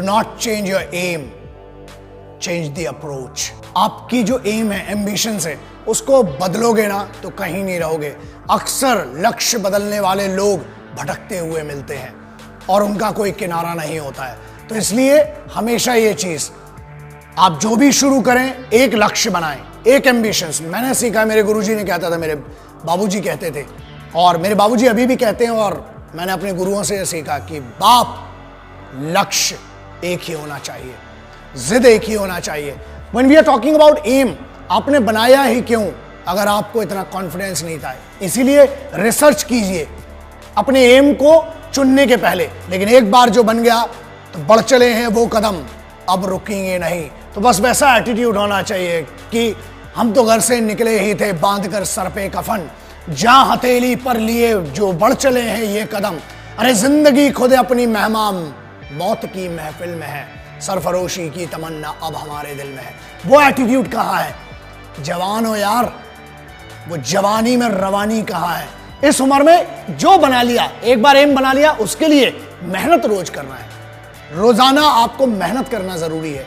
Not change your aim, change the approach. आपकी जो M है, एम्बिशन है, उसको बदलोगे ना तो कहीं नहीं रहोगे। अक्सर लक्ष्य बदलने वाले लोग भटकते हुए मिलते हैं और उनका कोई किनारा नहीं होता है। तो इसलिए हमेशा ये चीज, आप जो भी शुरू करें एक लक्ष्य बनाएं, एक एम्बिशंस। मैंने सीखा, मेरे गुरुजी ने कहता था, मेरे बाबूजी कहते थे, और मेरे बाबूजी अभी भी कहते हैं, और मैंने अपने गुरुओं से सीखा कि बाप, लक्ष्य एक ही होना चाहिए, जिद एक ही होना चाहिए। When we are talking about aim, आपने बनाया ही क्यों अगर आपको इतना कॉन्फिडेंस नहीं था? इसीलिए रिसर्च कीजिए अपने एम को चुनने के पहले। लेकिन एक बार जो बन गया तो बढ़ चले हैं वो कदम, अब रुकेंगे नहीं। तो बस वैसा एटीट्यूड होना चाहिए कि हम तो घर से निकले ही थे बांध कर सर पे कफन, जहां हथेली पर लिए जो बढ़ चले हैं ये कदम। अरे जिंदगी खुद अपनी मेहमान, मौत की महफिल में है, सरफरोशी की तमन्ना अब हमारे दिल में है। वो एटीट्यूड कहाँ है? जवान हो यार, वो जवानी में रवानी कहाँ है? इस उम्र में जो बना लिया, एक बार एम बना लिया, उसके लिए मेहनत रोज करना है। रोजाना आपको मेहनत करना जरूरी है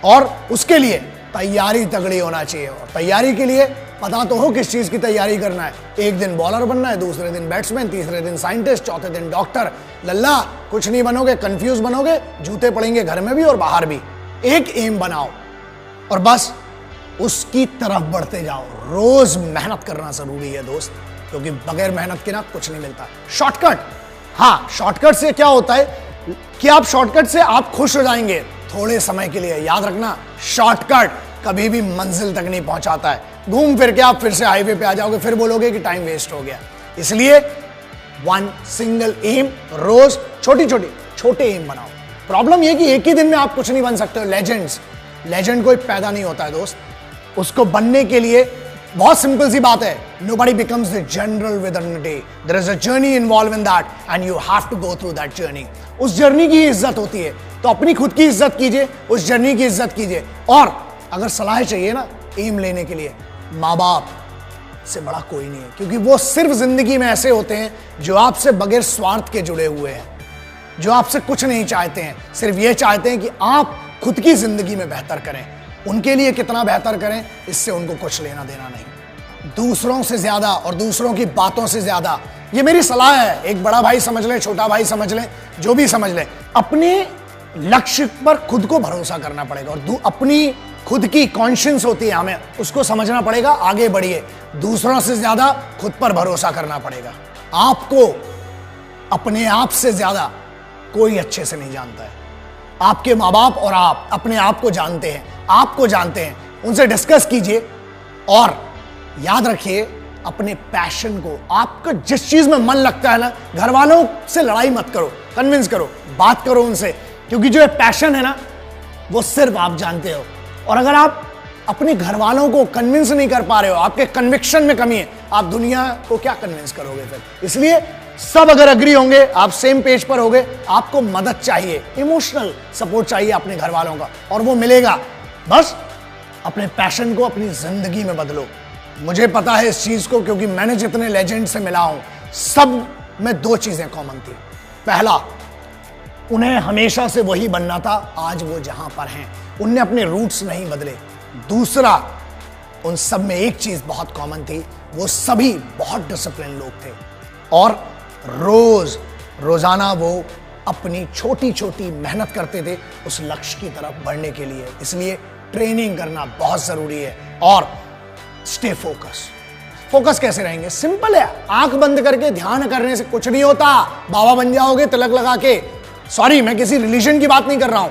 और उसके लिए तैयारी तगड़ी होना चाहिए। और तैयारी के लिए पता तो हो किस चीज की तैयारी करना है। एक दिन बॉलर बनना है, दूसरे दिन बैट्समैन, तीसरे दिन साइंटिस्ट, चौथे दिन डॉक्टर। लल्ला कुछ नहीं बनोगे, कंफ्यूज बनोगे, जूते पड़ेंगे घर में भी और बाहर भी। एक एम बनाओ और बस उसकी तरफ बढ़ते जाओ। रोज मेहनत करना जरूरी है दोस्त, क्योंकि बगैर मेहनत के ना कुछ नहीं मिलता। शॉर्टकट, हाँ, शॉर्टकट से क्या होता है कि आप शॉर्टकट से आप खुश हो जाएंगे थोड़े समय के लिए। याद रखना, शॉर्टकट कभी भी मंजिल तक नहीं पहुंचाता है। घूम फिर के आप फिर से हाईवे पे आ जाओगे, फिर बोलोगे कि टाइम वेस्ट हो गया। इसलिए वन सिंगल एम, रोज छोटे एम बनाओ। प्रॉब्लम यह कि एक ही दिन में आप कुछ नहीं बन सकते हो। लेजेंड कोई पैदा नहीं होता है दोस्त, उसको बनने के लिए बहुत सिंपल सी बात है। Nobody becomes the general within a day. There is a journey involved in that and you have to go through that journey. उस जर्नी की इज्जत होती है, तो अपनी खुद की इज्जत कीजिए, उस जर्नी की इज्जत कीजिए। और अगर सलाह चाहिए ना एम लेने के लिए, माँ बाप से बड़ा कोई नहीं है, क्योंकि वो सिर्फ जिंदगी में ऐसे होते हैं जो आपसे बगैर स्वार्थ के जुड़े हुए हैं, जो आपसे कुछ नहीं चाहते हैं, सिर्फ ये चाहते हैं कि आप खुद की जिंदगी में बेहतर करें। उनके लिए कितना बेहतर करें, इससे उनको कुछ लेना देना नहीं। दूसरों से ज्यादा और दूसरों की बातों से ज्यादा, ये मेरी सलाह है, एक बड़ा भाई समझ ले, छोटा भाई समझ ले, जो भी समझ ले, अपने लक्ष्य पर खुद को भरोसा करना पड़ेगा। और अपनी खुद की कॉन्शियंस होती है, हमें उसको समझना पड़ेगा, आगे बढ़िए। दूसरों से ज्यादा खुद पर भरोसा करना पड़ेगा। आपको अपने आप से ज्यादा कोई अच्छे से नहीं जानता है। आपके माँ बाप और आप अपने आप को जानते हैं, आपको जानते हैं। उनसे डिस्कस कीजिए और याद रखिए अपने पैशन को, आपका जिस चीज में मन लगता है ना, घर वालों से लड़ाई मत करो, कन्विंस करो, बात करो उनसे, क्योंकि जो पैशन है ना वो सिर्फ आप जानते हो। और अगर आप अपने घर वालों को कन्विंस नहीं कर पा रहे हो, आपके कन्विक्शन में कमी है, आप दुनिया को क्या कन्विंस करोगे फिर? इसलिए सब अगर अग्री होंगे, आप सेम पेज पर होंगे, आपको मदद चाहिए, इमोशनल सपोर्ट चाहिए अपने घर वालों का, और वो मिलेगा। बस अपने पैशन को अपनी जिंदगी में बदलो। मुझे पता है इस चीज को, क्योंकि मैंने जितने लेजेंड से मिला हूं, सब में दो चीजें कॉमन थी। पहला, उन्हें हमेशा से वही बनना था, आज वो जहां पर हैं, उनने अपने रूट्स नहीं बदले। दूसरा, उन सब में एक चीज बहुत कॉमन थी, वो सभी बहुत डिसिप्लिन लोग थे और रोजाना वो अपनी छोटी छोटी मेहनत करते थे उस लक्ष्य की तरफ बढ़ने के लिए। इसलिए ट्रेनिंग करना बहुत जरूरी है और स्टे फोकस कैसे रहेंगे? सिंपल है, आंख बंद करके ध्यान करने से कुछ नहीं होता। बाबा बन जाओगे तिलक लगा के। सॉरी, मैं किसी रिलीजन की बात नहीं कर रहा हूं,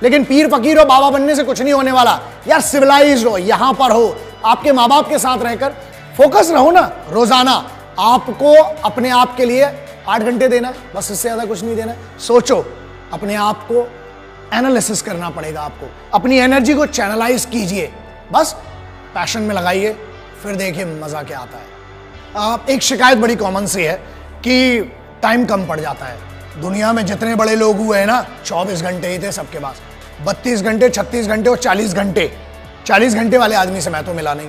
लेकिन पीर फकीर हो, बाबा बनने से कुछ नहीं होने वाला। यार सिविलाइज्ड हो, यहां पर हो, आपके माँ बाप के साथ रहकर फोकस रहो ना। रोजाना आपको अपने आप के लिए 8 घंटे देना है, बस, इससे ज्यादा कुछ नहीं देना है। सोचो, अपने आप को एनालिसिस करना पड़ेगा, आपको अपनी एनर्जी को चैनलाइज कीजिए, बस पैशन में लगाइए, फिर देखिए मजा क्या आता है। एक शिकायत बड़ी कॉमन सी है कि टाइम कम पड़ जाता है। दुनिया में जितने बड़े लोग हुए हैं ना, 24 घंटे ही थे सबके पास, 32 घंटे, 36 घंटे और 40 घंटे। 40 घंटे वाले आदमी से मैं तो मिला नहीं।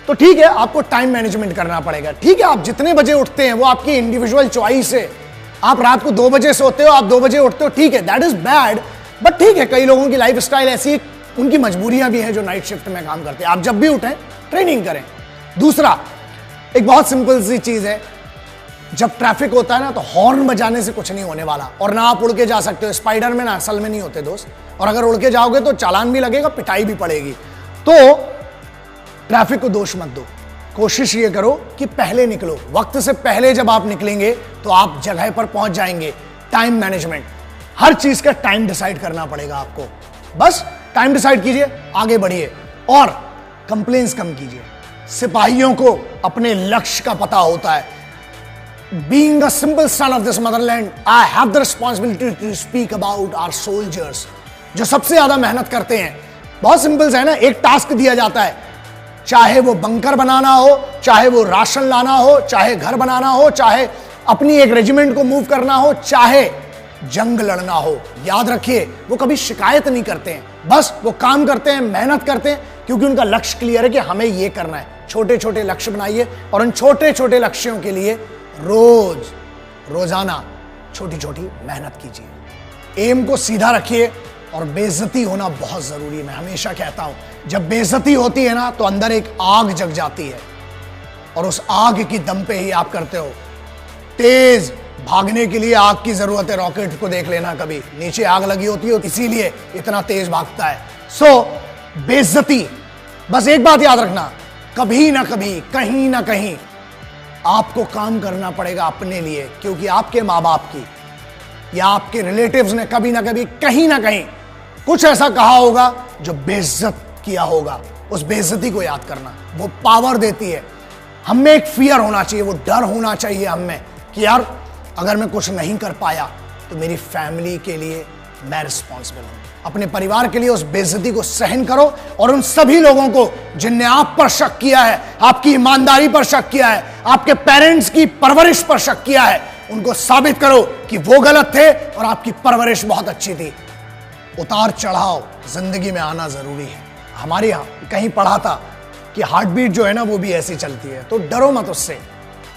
तो ठीक है, आपको टाइम मैनेजमेंट करना पड़ेगा। ठीक है, आप जितने बजे उठते हैं वो आपकी इंडिविजुअल चॉइस है। आप रात को 2 बजे सोते हो, आप 2 बजे उठते हो, ठीक है, दैट इज बैड। बट ठीक है, कई लोगों की लाइफ स्टाइल ऐसी है, उनकी मजबूरियां भी हैं जो नाइट शिफ्ट में काम करते हैं। आप जब भी उठें ट्रेनिंग करें। दूसरा, एक बहुत सिंपल सी चीज है, जब ट्रैफिक होता है ना तो हॉर्न बजाने से कुछ नहीं होने वाला, और ना आप उड़ के जा सकते हो। स्पाइडर में ना असल में नहीं होते दोस्त, और अगर उड़ के जाओगे तो चालान भी लगेगा, पिटाई भी पड़ेगी। तो ट्रैफिक को दोष मत दो, कोशिश ये करो कि पहले निकलो। वक्त से पहले जब आप निकलेंगे तो आप जगह पर पहुंच जाएंगे। टाइम मैनेजमेंट, हर चीज का टाइम डिसाइड करना पड़ेगा आपको। बस टाइम डिसाइड कीजिए, आगे बढ़िए और कंप्लेंट्स कम कीजिए। सिपाहियों को अपने लक्ष्य का पता होता है। Being a simple son of this motherland, I have the responsibility to speak about our soldiers, जो सबसे ज्यादा मेहनत करते हैं। बहुत सिंपल है ना, एक टास्क दिया जाता है, चाहे वो बंकर बनाना हो, चाहे वो राशन लाना हो, चाहे घर बनाना हो, चाहे अपनी एक रेजिमेंट को मूव करना हो, चाहे जंग लड़ना हो। याद रखिए, वो कभी शिकायत नहीं करते हैं, बस वो काम करते हैं, मेहनत करते हैं, क्योंकि उनका लक्ष्य क्लियर है कि हमें ये करना है। छोटे छोटे लक्ष्य बनाइए और उन छोटे छोटे लक्ष्यों के लिए रोजाना छोटी छोटी मेहनत कीजिए। एम को सीधा रखिए और बेइज्जती होना बहुत जरूरी है। मैं हमेशा कहता हूं, जब बेइज्जती होती है ना तो अंदर एक आग जग जाती है, और उस आग की दम पे ही आप करते हो। तेज भागने के लिए आग की जरूरत है। रॉकेट को देख लेना, कभी नीचे आग लगी होती है, इसीलिए इतना तेज भागता है। सो बेइज्जती, बस एक बात याद रखना, कभी ना कभी, कहीं ना कहीं आपको काम करना पड़ेगा अपने लिए, क्योंकि आपके माँ बाप की या आपके रिलेटिव्स ने कभी ना कभी, कहीं ना कहीं कुछ ऐसा कहा होगा जो बेइज्जत किया होगा। उस बेइज्जती को याद करना, वो पावर देती है। हमें एक फियर होना चाहिए, वो डर होना चाहिए हमें कि यार अगर मैं कुछ नहीं कर पाया तो मेरी फैमिली के लिए मैं रिस्पॉन्सिबल हूं। अपने परिवार के लिए उस बेइज्जती को सहन करो, और उन सभी लोगों को जिनने आप पर शक किया है, आपकी ईमानदारी पर शक किया है, आपके पेरेंट्स की परवरिश पर शक किया है, उनको साबित करो कि वो गलत थे और आपकी परवरिश बहुत अच्छी थी। उतार चढ़ाव जिंदगी में आना जरूरी है। हमारे यहां कहीं पढ़ा था कि हार्ट बीट जो है ना वो भी ऐसी चलती है, तो डरो मत उससे,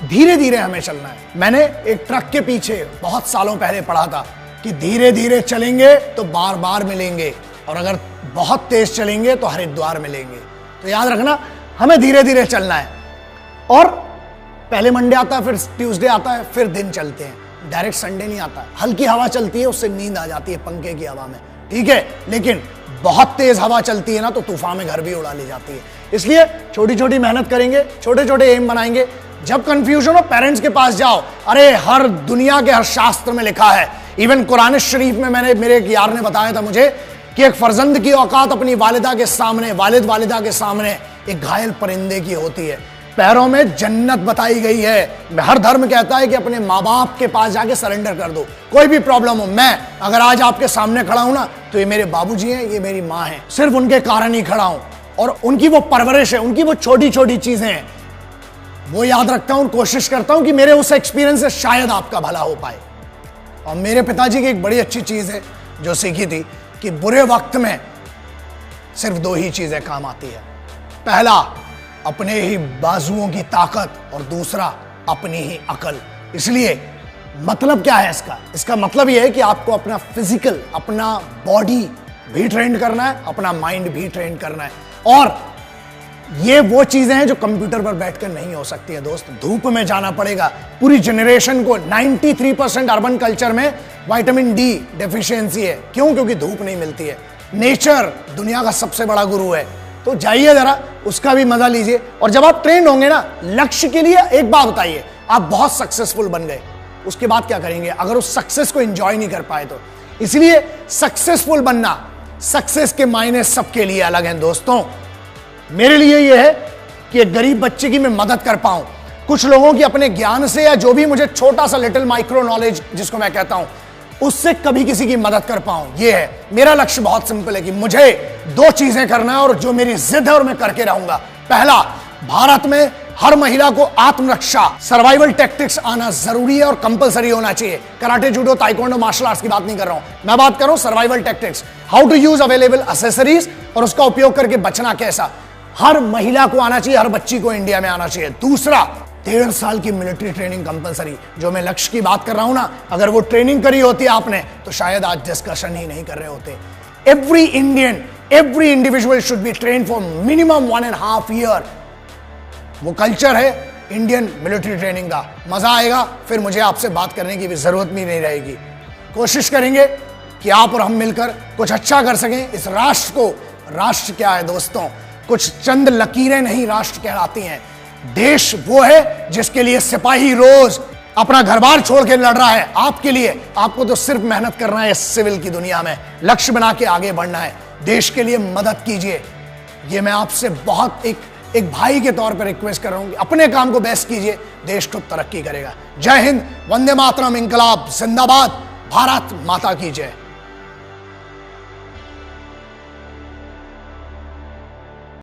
धीरे धीरे हमें चलना है। मैंने एक ट्रक के पीछे बहुत सालों पहले पढ़ा था कि धीरे धीरे चलेंगे तो बार बार मिलेंगे, और अगर बहुत तेज चलेंगे तो हरिद्वार मिलेंगे। तो याद रखना, हमें धीरे धीरे चलना है, और पहले मंडे आता है, फिर ट्यूसडे आता है, फिर दिन चलते हैं। डायरेक्ट संडे नहीं आता है। हल्की हवा चलती है, उससे नींद आ जाती है पंखे की हवा में, ठीक है, लेकिन बहुत तेज हवा चलती है ना तो तूफान में घर भी उड़ा ले जाती है। इसलिए छोटी छोटी मेहनत करेंगे, छोटे छोटे एम बनाएंगे। जब कंफ्यूजन हो, पेरेंट्स के पास जाओ। अरे हर दुनिया के हर शास्त्र में लिखा है, इवन कुरान शरीफ में, मेरे एक यार ने बताया था मुझे कि एक फर्जंद की औकात अपनी वालिदा के सामने, वालिदा के सामने एक घायल परिंदे की होती है। पैरों में जन्नत बताई गई है। हर धर्म कहता है कि अपने माँ बाप के पास जाके सरेंडर कर दो, कोई भी प्रॉब्लम हो। मैं अगर आज आपके सामने खड़ा हूं ना तो ये मेरे बाबूजी हैं, ये मेरी माँ है, सिर्फ उनके कारण ही खड़ा हूं, और उनकी वो परवरिश है, उनकी वो छोटी छोटी चीजें हैं, वो याद रखता हूं, कोशिश करता हूं कि मेरे उस एक्सपीरियंस से शायद आपका भला हो पाए। और मेरे पिताजी की एक बड़ी अच्छी चीज है जो सीखी थी कि बुरे वक्त में सिर्फ दो ही चीजें काम आती है। पहला, अपने ही बाजुओं की ताकत, और दूसरा अपनी ही अकल। इसलिए मतलब क्या है इसका? इसका मतलब यह है कि आपको अपना फिजिकल, अपना बॉडी भी ट्रेन करना है, अपना माइंड भी ट्रेन करना है, और ये वो चीजें हैं जो कंप्यूटर पर बैठकर नहीं हो सकती है दोस्त। धूप में जाना पड़ेगा। पूरी जनरेशन को 93% अर्बन कल्चर में विटामिन डी डेफिशिएंसी है। क्यों? क्योंकि धूप नहीं मिलती है। नेचर दुनिया का सबसे बड़ा गुरु है, तो जाइए जरा, उसका भी मजा लीजिए। और जब आप ट्रेंड होंगे ना लक्ष्य के लिए, एक बात बताइए, आप बहुत सक्सेसफुल बन गए, उसके बाद क्या करेंगे अगर उस सक्सेस को एंजॉय नहीं कर पाए तो? इसलिए सक्सेसफुल बनना, सक्सेस के मायने सबके लिए अलग हैं दोस्तों। मेरे लिए यह है कि एक गरीब बच्चे की मैं मदद कर पाऊं, कुछ लोगों की अपने ज्ञान से, या जो भी मुझे छोटा सा लिटिल माइक्रो नॉलेज जिसको मैं कहता हूं, उससे कभी किसी की मदद कर पाऊं। यह है मेरा लक्ष्य। बहुत सिंपल है कि मुझे दो चीजें करना है, और जो मेरी जिद है और मैं करके रहूंगा। पहला, भारत में हर महिला को आत्मरक्षा, सर्वाइवल टैक्टिक्स आना जरूरी है और कंपलसरी होना चाहिए। Karate, judo, taekwondo, martial arts की बात नहीं कर रहा हूं, मैं बात कर रहा हूं survival tactics, how to use available accessories, और उसका उपयोग करके बचना कैसा। हर महिला को आना चाहिए, हर बच्ची को इंडिया में आना चाहिए। दूसरा, 1.5 साल की मिलिट्री ट्रेनिंग कंपलसरी। जो मैं लक्ष्य की बात कर रहा हूं ना, अगर वो ट्रेनिंग करी होती आपने तो शायद आज डिस्कशन ही नहीं कर रहे होते। Every Indian, every individual should be train for minimum 1.5 year. वो कल्चर है इंडियन मिलिट्री ट्रेनिंग का। मजा आएगा, फिर मुझे आपसे बात करने की भी जरूरत भी नहीं रहेगी। कोशिश करेंगे कि आप और हम मिलकर कुछ अच्छा कर सकें इस राष्ट्र को। राष्ट्र क्या है दोस्तों, कुछ चंद लकीरें नहीं राष्ट्र कहलाती हैं। देश वो है जिसके लिए सिपाही रोज अपना घर बार छोड़ के लड़ रहा है आपके लिए। आपको तो सिर्फ मेहनत करना है इस सिविल की दुनिया में, लक्ष्य बना के आगे बढ़ना है। देश के लिए मदद कीजिए, ये मैं आपसे बहुत एक भाई के तौर पर रिक्वेस्ट कर रहा हूं कि अपने काम को बेस्ट कीजिए, देश खुद तरक्की करेगा। जय हिंद, वंदे मातरम, इंकलाब जिंदाबाद, भारत माता की जय।